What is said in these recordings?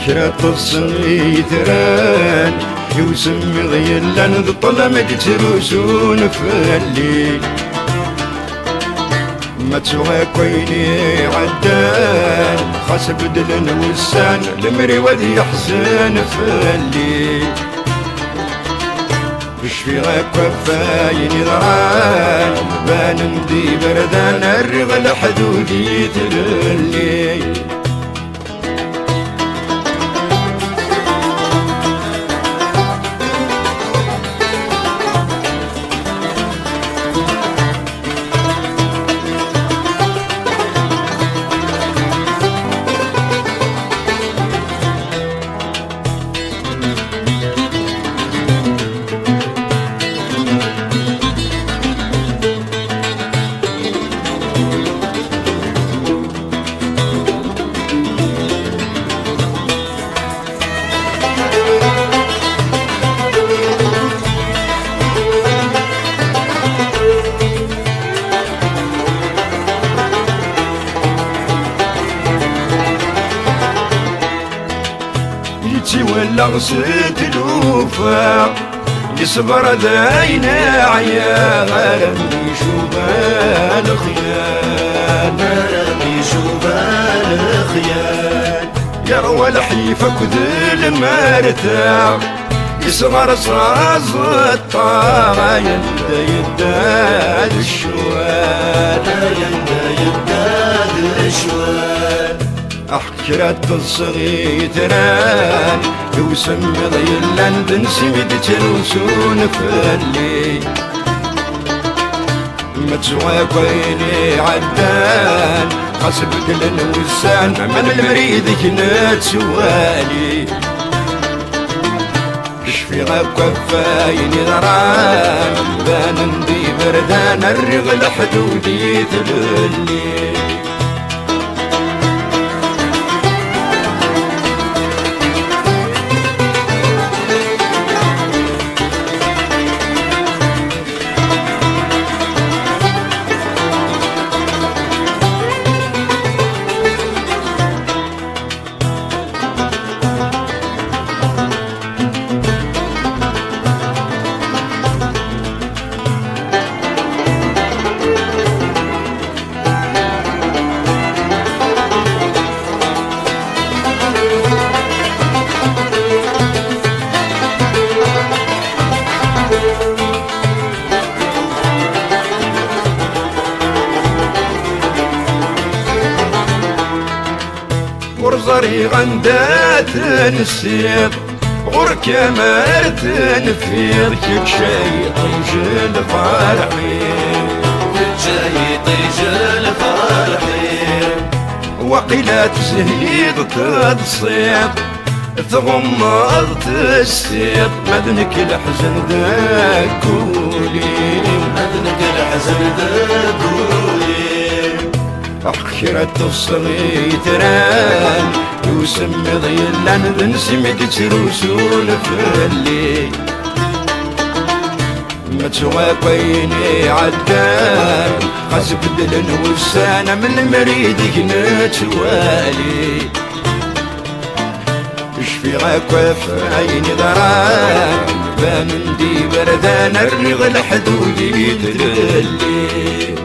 أحكرة الصيثران يوسم ضيلا ظلمت تروسون فالليل ما تسوى كويني عدان خاص بدل وسان المري وذي يحزن فالليل في كفاين ضران بان ندي بردان الرغل حدودي تللي ولا غسلت الوفا يصبر ذاينا عيا غرامي شوبان خيان غرامي شوبان خيان يروى الحيفك ذل مرتاح يصغر صاز الطاغة يندا يداد الشوان يندا يداد الشوان أحكرة الصغيران يوسم ضيلا بنسمد تروسون فاللي ما تسوى كويني عدان خاص بدل وسان من المريض كنا تسوالي شفي كفاين ضران بان ندي بردان الرغل حدودي تللي ورزري غندات نسير غرك مرت نفير كيك شي طيجل فرحي كيك شي طيجل فرحي وقيلات زهيد تتصيب تغمض تستيب مدنك الحزن ذاكولي مدنك الحزن ذاكولي أحكرة الصغيران يوسم ضيلا بنسمد تروسون فاللي ما تسوى كويني عدان خاص بدل وسان من المريد كنا توالي شفي كفاين ضران بان ندي بردان الرغل حدودي تدلي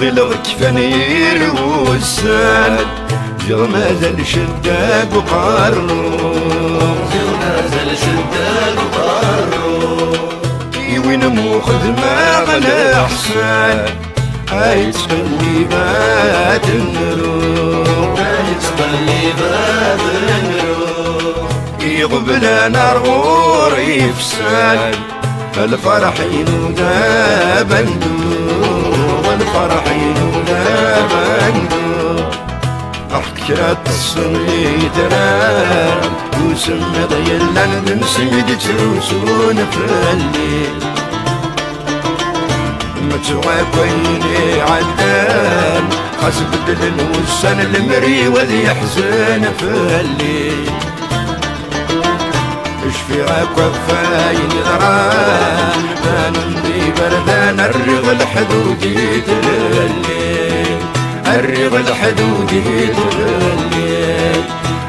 ظلك فنير والساد جو مازال شداد وقارو جو مازال شداد وقارو وين مو خدمة على حسان هاي تخلي بات النروح خلي باب النور يقبل نار غور يفسد الفرح ينودا بندور والفرح ينودا بندور حكرت الصمي ترام وسمى ضيلا نسيد تروسون في الليل متوافيني عدان خاص بدل الوسان المري وذي يحزن في الليل اشفيعك وفاين ذران باني بردان الرغ الحدودي تللي الرغ الحدودي تللي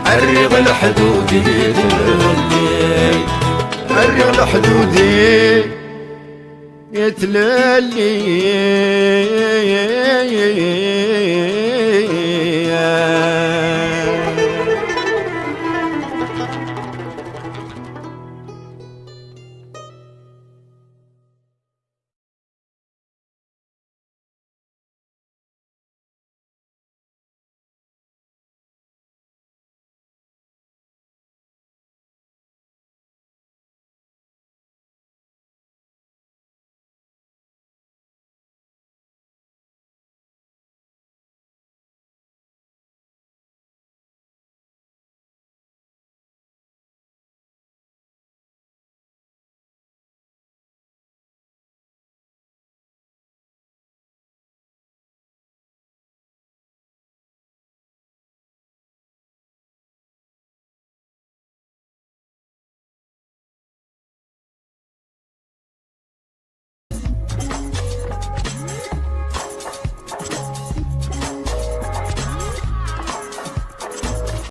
الرغ الحدودي تللي الرغ الحدودي يتللي